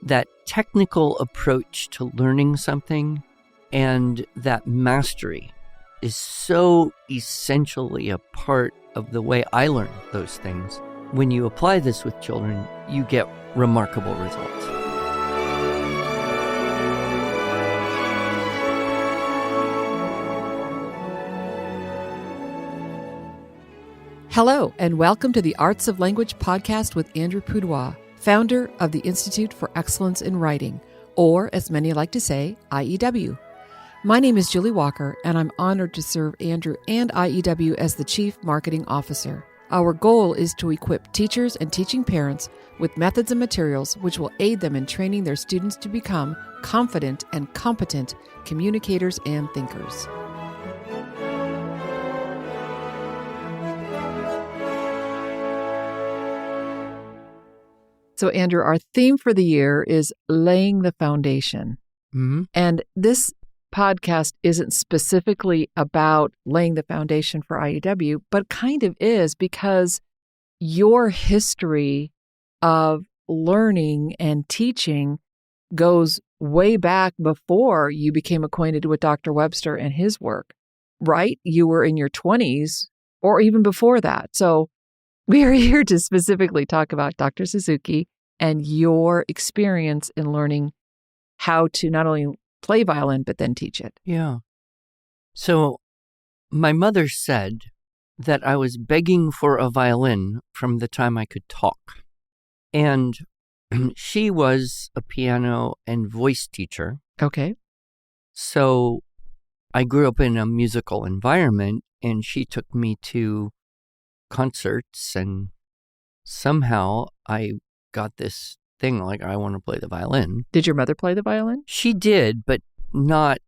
that technical approach to learning something and that mastery is so essentially a part of the way I learn those things. When you apply this with children, you get remarkable results. Hello, and welcome to the Arts of Language podcast with Andrew Pudewa, founder of the Institute for Excellence in Writing, or as many like to say, IEW. My name is Julie Walker, and I'm honored to serve Andrew and IEW as the Chief Marketing Officer. Our goal is to equip teachers and teaching parents with methods and materials which will aid them in training their students to become confident and competent communicators and thinkers. So, Andrew, our theme for the year is laying the foundation. Mm-hmm. And this podcast isn't specifically about laying the foundation for IEW, but kind of is, because your history of learning and teaching goes way back before you became acquainted with Dr. Webster and his work, right? You were in your 20s or even before that. So we are here to specifically talk about Dr. Suzuki and your experience in learning how to not only play violin, but then teach it. Yeah. So my mother said that I was begging for a violin from the time I could talk. And she was a piano and voice teacher. Okay. So I grew up in a musical environment, and she took me to concerts, and somehow I got this thing like, I want to play the violin. Did your mother play the violin? She did, but not,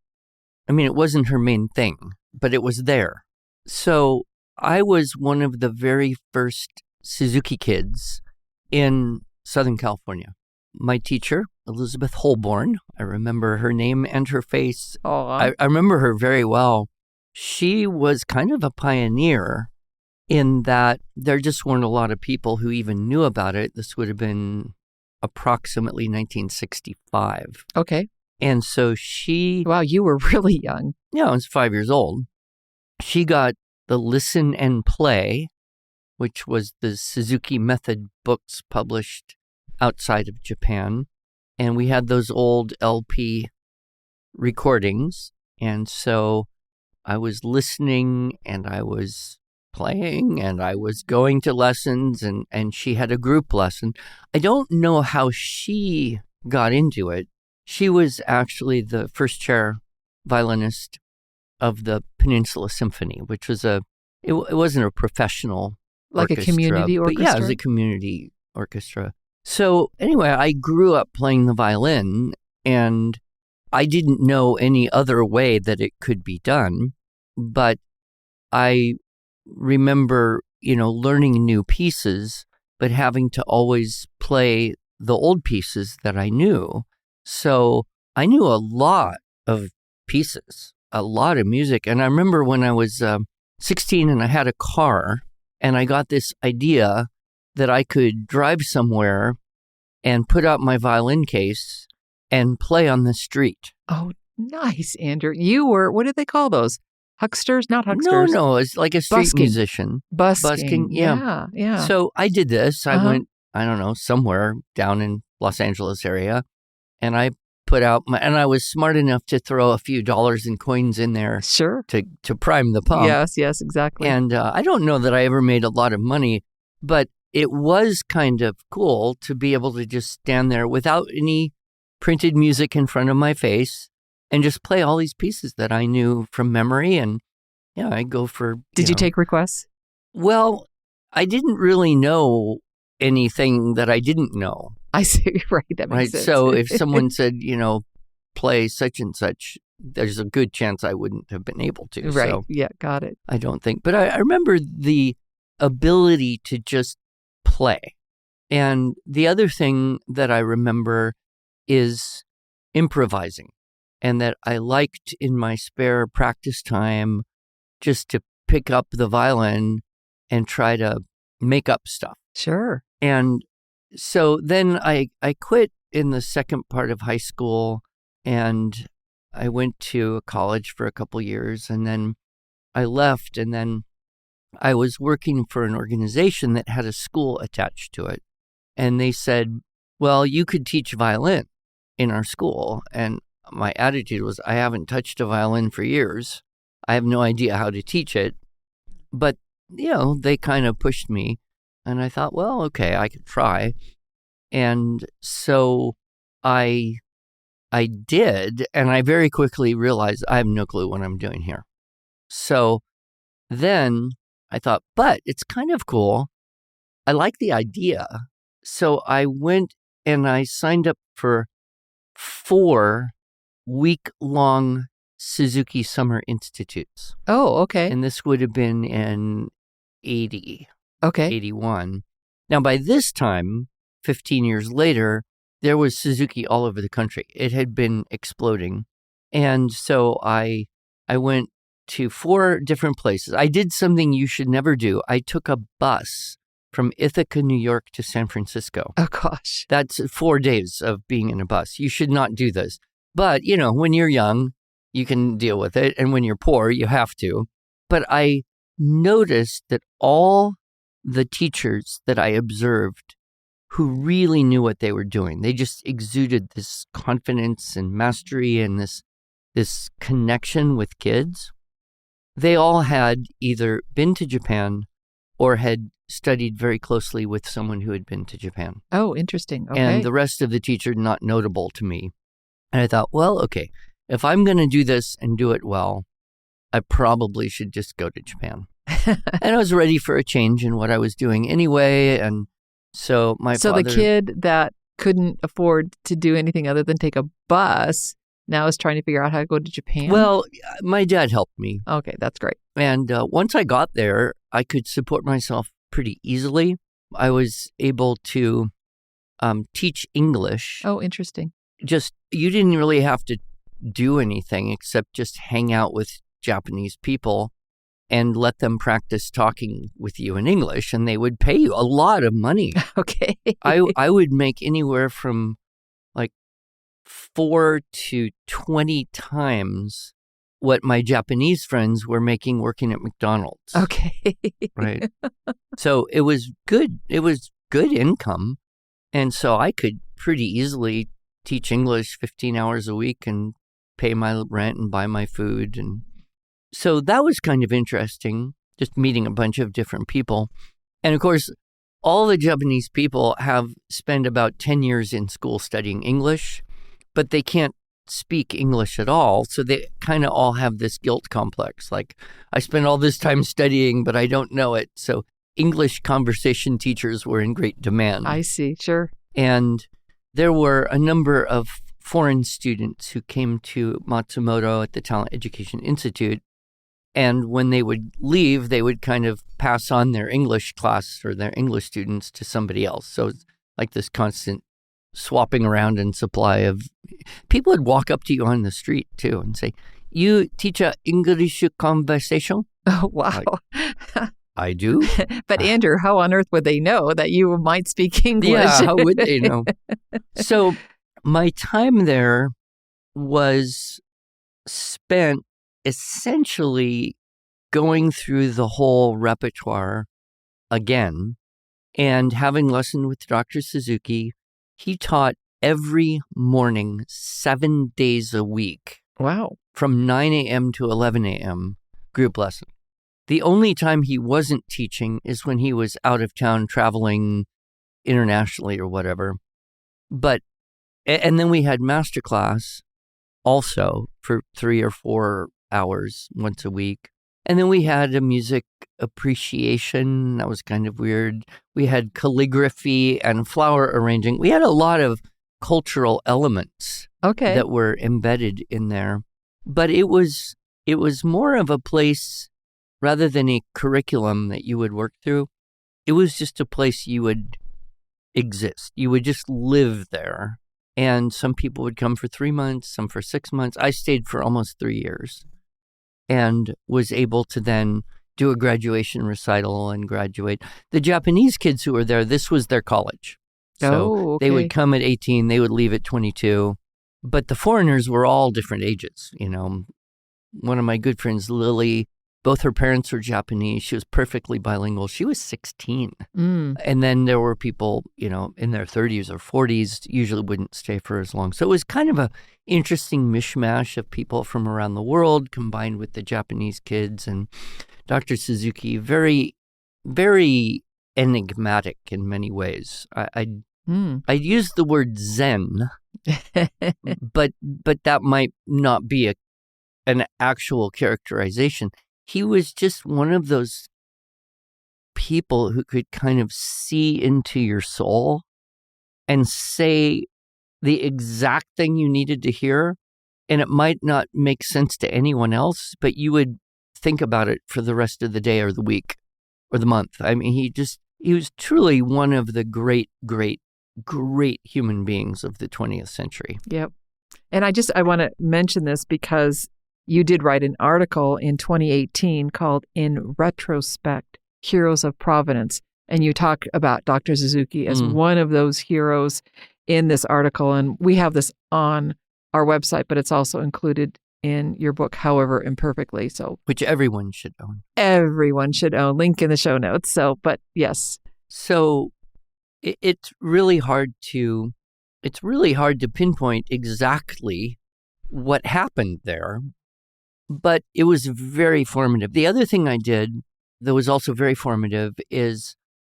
it wasn't her main thing, but it was there. So I was one of the very first Suzuki kids in Southern California. My teacher, Elizabeth Holborn, I remember her name and her face. I remember her very well. She was kind of a pioneer in that there just weren't a lot of people who even knew about it. This would have been approximately 1965. Okay. And so she... Wow, you were really young. Yeah, I was 5 years old. She got the Listen and Play, which was the Suzuki Method books published outside of Japan. And we had those old LP recordings. And so I was listening, and I was playing, and I was going to lessons, and she had a group lesson. I don't know how she got into it. She was actually the first chair violinist of the Peninsula Symphony, which was it wasn't a professional like orchestra, a community orchestra? But yeah, it was a community orchestra. So anyway, I grew up playing the violin, and I didn't know any other way that it could be done, but I remember, learning new pieces, but having to always play the old pieces that I knew. So I knew a lot of pieces, a lot of music. And I remember when I was 16 and I had a car, and I got this idea that I could drive somewhere and put out my violin case and play on the street. Oh, nice, Andrew. You were, what did they call those? Hucksters? Not hucksters. No, it's like a street musician. Busking. Yeah. So I did this. I went, somewhere down in Los Angeles area, and I put out and I was smart enough to throw a few dollars in coins in there. Sure. To prime the pump. Yes, exactly. And I don't know that I ever made a lot of money, but it was kind of cool to be able to just stand there without any printed music in front of my face and just play all these pieces that I knew from memory. And I go for... Did you take requests? Well, I didn't really know anything that I didn't know. I see, right, that makes sense. So if someone said, play such and such, there's a good chance I wouldn't have been able to. Right, so yeah, got it. I don't think. But I remember the ability to just play. And the other thing that I remember is improvising, and that I liked in my spare practice time just to pick up the violin and try to make up stuff. Sure. And so then I quit in the second part of high school, and I went to college for a couple years, and then I left, and then I was working for an organization that had a school attached to it. And they said, well, you could teach violin in our school. And my attitude was, I haven't touched a violin for years. I have no idea how to teach it. But, they kind of pushed me. And I thought, well, okay, I could try. And so I did, and I very quickly realized I have no clue what I'm doing here. So then I thought, but it's kind of cool. I like the idea. So I went and I signed up for 4 week-long Suzuki Summer Institutes. Oh, okay. And this would have been in 80, Okay. 81. Now, by this time, 15 years later, there was Suzuki all over the country. It had been exploding. And so I went to 4 different places. I did something you should never do. I took a bus from Ithaca, New York to San Francisco. Oh, gosh. That's 4 days of being in a bus. You should not do this. But, when you're young, you can deal with it. And when you're poor, you have to. But I noticed that all the teachers that I observed who really knew what they were doing, they just exuded this confidence and mastery and this connection with kids. They all had either been to Japan or had studied very closely with someone who had been to Japan. Oh, interesting. Okay. And the rest of the teachers not notable to me. And I thought, well, okay, if I'm going to do this and do it well, I probably should just go to Japan. And I was ready for a change in what I was doing anyway. And so the kid that couldn't afford to do anything other than take a bus now is trying to figure out how to go to Japan? Well, my dad helped me. Okay, that's great. And once I got there, I could support myself pretty easily. I was able to teach English. Oh, interesting. You didn't really have to do anything except just hang out with Japanese people and let them practice talking with you in English, and they would pay you a lot of money. Okay. I would make anywhere from like 4 to 20 times what my Japanese friends were making working at McDonald's. Okay. Right. So it was good. It was good income. And so I could pretty easily teach English 15 hours a week and pay my rent and buy my food. And so that was kind of interesting, just meeting a bunch of different people. And of course, all the Japanese people have spent about 10 years in school studying English, but they can't speak English at all. So they kind of all have this guilt complex. Like, I spent all this time studying, but I don't know it. So English conversation teachers were in great demand. I see. Sure. And there were a number of foreign students who came to Matsumoto at the Talent Education Institute. And when they would leave, they would kind of pass on their English class or their English students to somebody else. So it's like this constant swapping around and supply of people would walk up to you on the street too and say, "You teach a English conversation?" Oh, wow. Like, I do. But Andrew, how on earth would they know that you might speak English? Yeah, how would they know? So my time there was spent essentially going through the whole repertoire again and having lesson with Dr. Suzuki. He taught every morning, 7 days a week. Wow. From 9 a.m. to 11 a.m. group lesson. The only time he wasn't teaching is when he was out of town traveling internationally or whatever. And then we had master class also for 3 or 4 hours once a week. And then we had a music appreciation. That was kind of weird. We had calligraphy and flower arranging. We had a lot of cultural elements that were embedded in there. But it was more of a place, rather than a curriculum that you would work through, it was just a place you would exist. You would just live there. And some people would come for 3 months, some for 6 months. I stayed for almost 3 years and was able to then do a graduation recital and graduate. The Japanese kids who were there, this was their college. So they would okay. come at 18, they would leave at 22. But the foreigners were all different ages. One of my good friends, Lily, both her parents were Japanese. She was perfectly bilingual. She was 16. Mm. And then there were people, in their 30s or 40s, usually wouldn't stay for as long. So it was kind of a interesting mishmash of people from around the world combined with the Japanese kids. And Dr. Suzuki, very, very enigmatic in many ways. I'd use the word Zen, but that might not be an actual characterization. He was just one of those people who could kind of see into your soul and say the exact thing you needed to hear. And it might not make sense to anyone else, but you would think about it for the rest of the day or the week or the month. I mean, he was truly one of the great, great, great human beings of the 20th century. Yep. And I want to mention this because you did write an article in 2018 called In Retrospect, Heroes of Providence. And you talk about Dr. Suzuki as one of those heroes in this article. And we have this on our website, but it's also included in your book, However Imperfectly. So, which everyone should own. Everyone should own. Link in the show notes. So, but yes. So it's really hard to pinpoint exactly what happened there, but it was very formative. The other thing I did that was also very formative is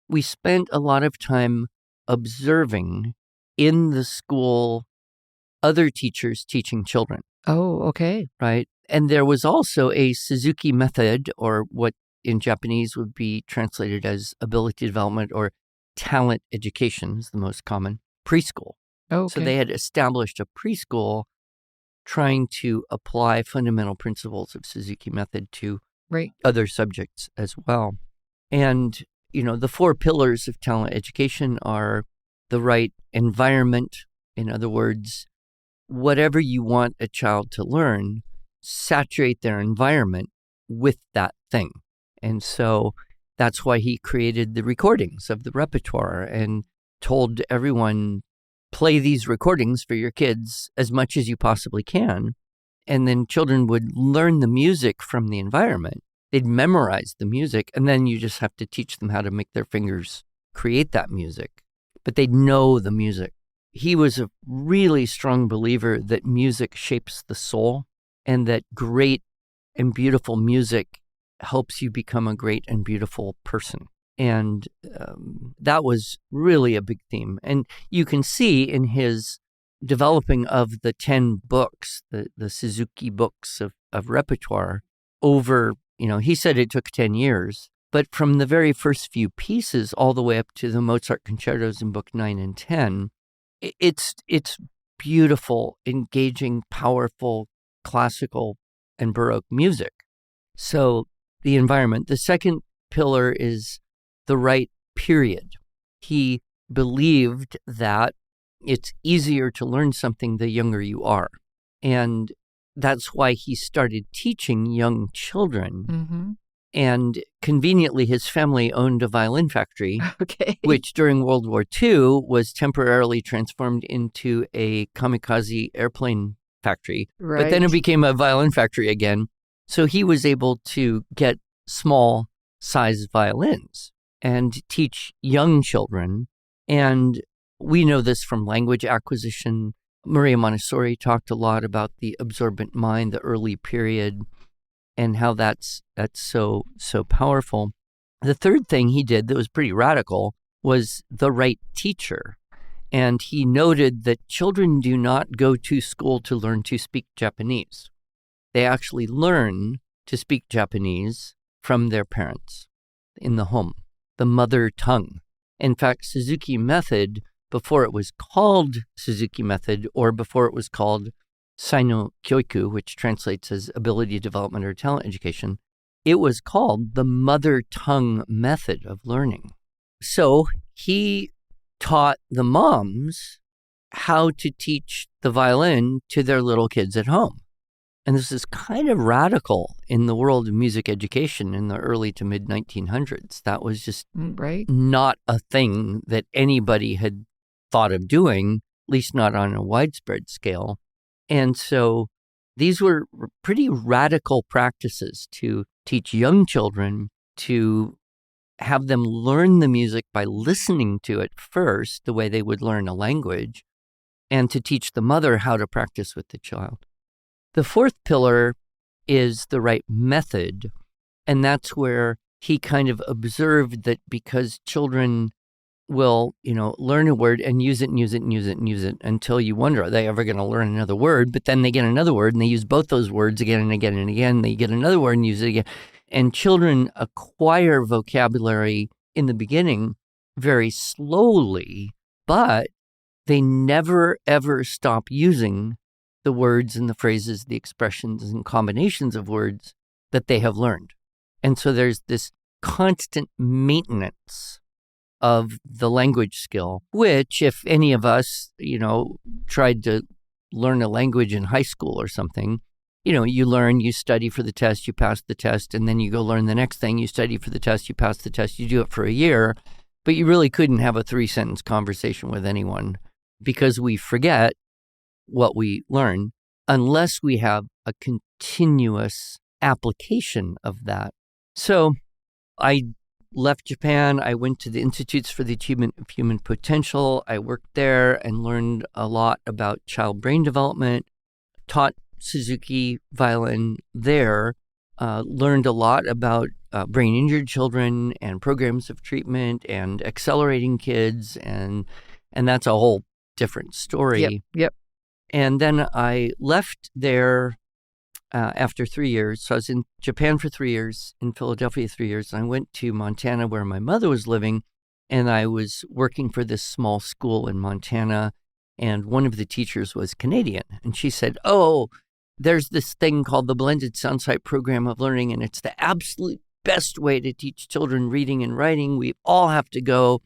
we spent a lot of time observing in the school other teachers teaching children. Oh, okay. Right. And there was also a Suzuki Method, or what in Japanese would be translated as ability development or talent education is the most common, preschool. Oh, okay. So they had established a preschool trying to apply fundamental principles of Suzuki Method to other subjects as well. And, the 4 pillars of talent education are the right environment. In other words, whatever you want a child to learn, saturate their environment with that thing. And so that's why he created the recordings of the repertoire and told everyone, play these recordings for your kids as much as you possibly can. And then children would learn the music from the environment. They'd memorize the music, and then you just have to teach them how to make their fingers create that music. But they'd know the music. He was a really strong believer that music shapes the soul and that great and beautiful music helps you become a great and beautiful person. And that was really a big theme. And you can see in his developing of the 10 books, the Suzuki books of repertoire over, he said it took 10 years. But from the very first few pieces all the way up to the Mozart concertos in book 9 and 10, it's beautiful, engaging, powerful, classical, and Baroque music. So the environment. The second pillar is the right period. He believed that it's easier to learn something the younger you are. And that's why he started teaching young children. Mm-hmm. And conveniently, his family owned a violin factory, which during World War II was temporarily transformed into a kamikaze airplane factory. Right. But then it became a violin factory again. So he was able to get small size violins and teach young children. And we know this from language acquisition. Maria Montessori talked a lot about the absorbent mind, the early period, and how that's so powerful. The third thing he did that was pretty radical was the right teacher. And he noted that children do not go to school to learn to speak Japanese. They actually learn to speak Japanese from their parents in the home, the mother tongue. In fact, Suzuki Method, before it was called Suzuki Method, or before it was called Saino Kyoiku, which translates as ability development or talent education, it was called the mother tongue method of learning. So he taught the moms how to teach the violin to their little kids at home. And this is kind of radical in the world of music education in the early to mid 1900s. That was just not a thing that anybody had thought of doing, at least not on a widespread scale. And so these were pretty radical practices to teach young children to have them learn the music by listening to it first, the way they would learn a language, and to teach the mother how to practice with the child. The fourth pillar is the right method, and that's where he kind of observed that because children will, learn a word and use it and use it and use it and use it until you wonder, are they ever going to learn another word? But then they get another word and they use both those words again and again and again. They get another word and use it again. And children acquire vocabulary in the beginning very slowly, but they never, ever stop using the words and the phrases, the expressions and combinations of words that they have learned. And so there's this constant maintenance of the language skill, which if any of us, tried to learn a language in high school or something, you learn, you study for the test, you pass the test, and then you go learn the next thing, you study for the test, you pass the test, you do it for a year, but you really couldn't have a 3-sentence conversation with anyone because we forget what we learn unless we have a continuous application of that. So I left Japan. I went to the Institutes for the Achievement of Human Potential. I worked there and learned a lot about child brain development, taught Suzuki violin there, learned a lot about brain-injured children and programs of treatment and accelerating kids, and that's a whole different story. Yep. And then I left there after 3 years. So I was in Japan for 3 years, in Philadelphia 3 years. And I went to Montana where my mother was living, and I was working for this small school in Montana. And one of the teachers was Canadian. And she said, there's this thing called the Blended Soundsite Program of Learning, and it's the absolute best way to teach children reading and writing. We all have to go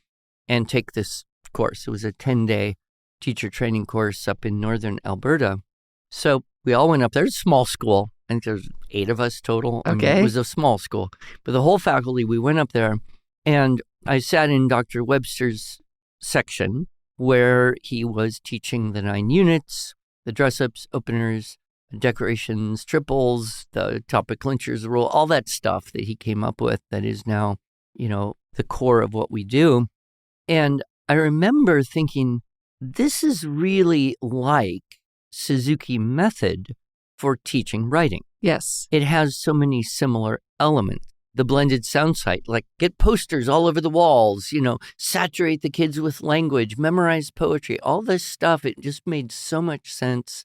and take this course. It was a 10-day teacher training course up in northern Alberta. So we all went up there. It's a small school. I think there's 8 of us total. Okay. It was a small school. But the whole faculty, we went up there, and I sat in Dr. Webster's section where he was teaching the 9 units, the dress-ups, openers, decorations, triples, the topic clinchers, the rule, all that stuff that he came up with that is now, the core of what we do. And I remember thinking, this is really like Suzuki Method for teaching writing. Yes. It has so many similar elements. The blended sound site, like get posters all over the walls, saturate the kids with language, memorize poetry, all this stuff. It just made so much sense.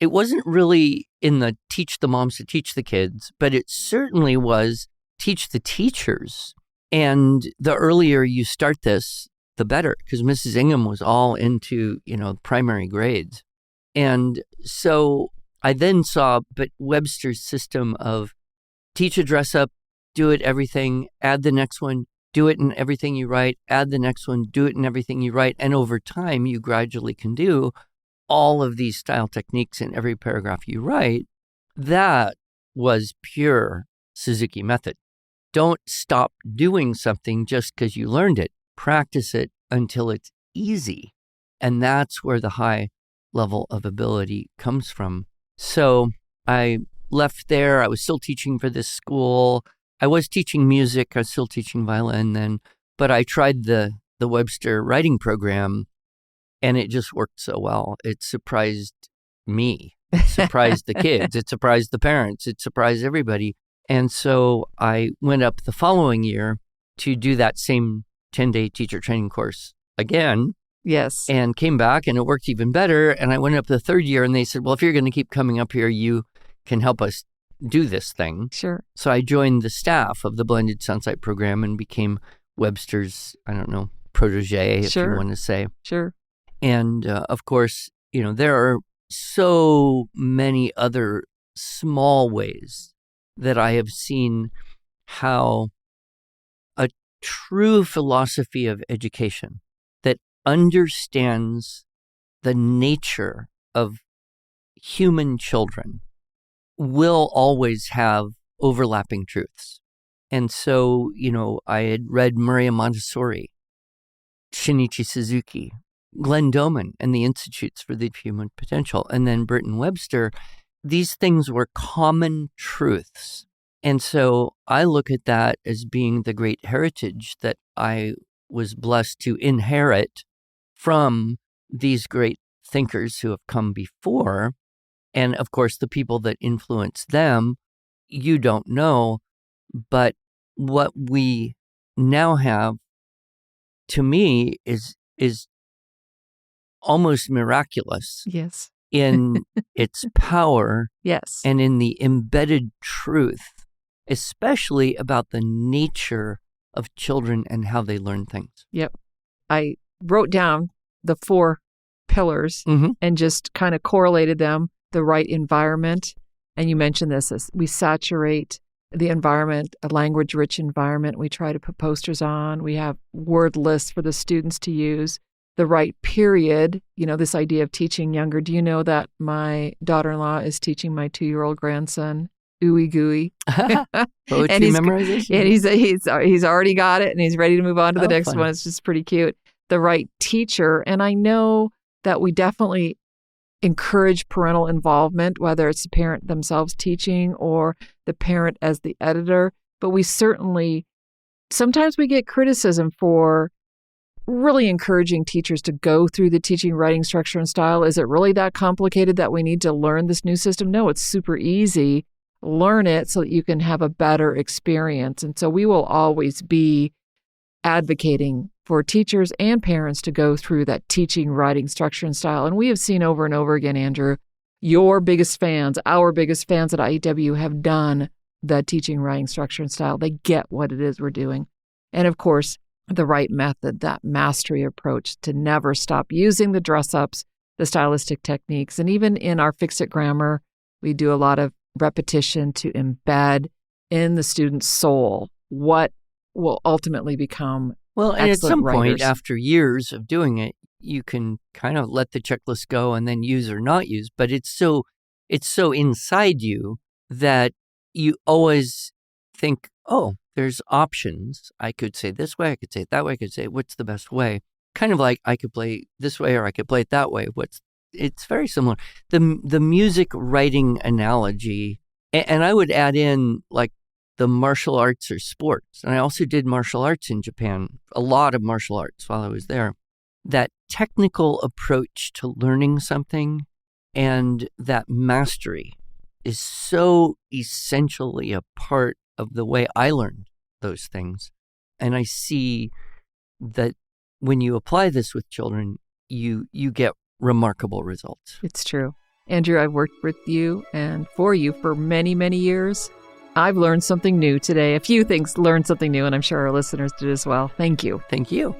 It wasn't really in the teach the moms to teach the kids, but it certainly was teach the teachers. And the earlier you start this, the better, because Mrs. Ingham was all into, primary grades. And so I then saw, but Webster's system of teach a dress up, do it, everything, add the next one, do it in everything you write, add the next one, do it in everything you write. And over time, you gradually can do all of these style techniques in every paragraph you write. That was pure Suzuki Method. Don't stop doing something just because you learned it. Practice it until it's easy. And that's where the high level of ability comes from. So I left there. I was still teaching for this school. I was teaching music. I was still teaching violin then. But I tried the Webster writing program, and it just worked so well. It surprised me. It surprised the kids. It surprised the parents. It surprised everybody. And so I went up the following year to do that same 10-day teacher training course again. Yes. And came back, and it worked even better. And I went up the third year, and they said, well, if you're going to keep coming up here, you can help us do this thing. Sure. So I joined the staff of the Blended Soundsite program and became Webster's, protege, if you want to say. Sure. And of course, there are so many other small ways that I have seen how a true philosophy of education that understands the nature of human children will always have overlapping truths. And so, I had read Maria Montessori, Shinichi Suzuki, Glenn Doman and the Institutes for the Human Potential, and then Burton Webster, these things were common truths. And so I look at that as being the great heritage that I was blessed to inherit from these great thinkers who have come before. And of course, the people that influenced them, you don't know. But what we now have, to me, is almost miraculous. Yes. In its power. Yes. And in the embedded truth, especially about the nature of children and how they learn things. Yep. I wrote down the 4 pillars and just kind of correlated them, the right environment. And you mentioned this, as we saturate the environment, a language-rich environment. We try to put posters on. We have word lists for the students to use. The right period, this idea of teaching younger. Do you know that my daughter-in-law is teaching my 2-year-old grandson ooey gooey? Poetry memorization? And he's already got it, and he's ready to move on to the next fun. one. It's just pretty cute. The right teacher. And I know that we definitely encourage parental involvement, whether it's the parent themselves teaching or the parent as the editor. But we certainly, sometimes we get criticism for really encouraging teachers to go through the teaching, writing, structure, and style. Is it really that complicated that we need to learn this new system? No, it's super easy. Learn it so that you can have a better experience. And so we will always be advocating for teachers and parents to go through that teaching, writing, structure, and style. And we have seen over and over again, Andrew, your biggest fans, our biggest fans at IEW have done the teaching, writing, structure, and style. They get what it is we're doing. And of course, the right method, that mastery approach to never stop using the dress-ups, the stylistic techniques. And even in our Fix-It grammar, we do a lot of repetition to embed in the student's soul what will ultimately become and at some writers. point, after years of doing it, you can kind of let the checklist go and then use or not use. But it's so inside you that you always think, oh, there's options. I could say this way, I could say it that way, I could say what's the best way. Kind of like I could play this way or I could play it that way. It's very similar. The music writing analogy, and I would add in like the martial arts or sports. And I also did martial arts in Japan, a lot of martial arts while I was there. That technical approach to learning something and that mastery is so essentially a part of the way I learned those things. And I see that when you apply this with children, you get remarkable results. It's true. Andrew, I've worked with you and for you for many, many years. I've learned something new today. A few things learned something new, and I'm sure our listeners did as well. Thank you. Thank you.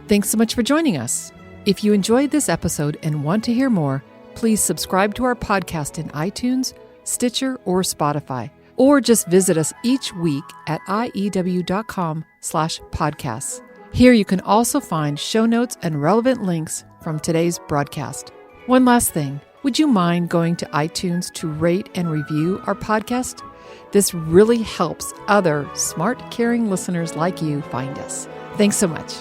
Thanks so much for joining us. If you enjoyed this episode and want to hear more, please subscribe to our podcast in iTunes, Stitcher, or Spotify, or just visit us each week at iew.com/podcasts. Here you can also find show notes and relevant links from today's broadcast. One last thing, would you mind going to iTunes to rate and review our podcast? This really helps other smart, caring listeners like you find us. Thanks so much.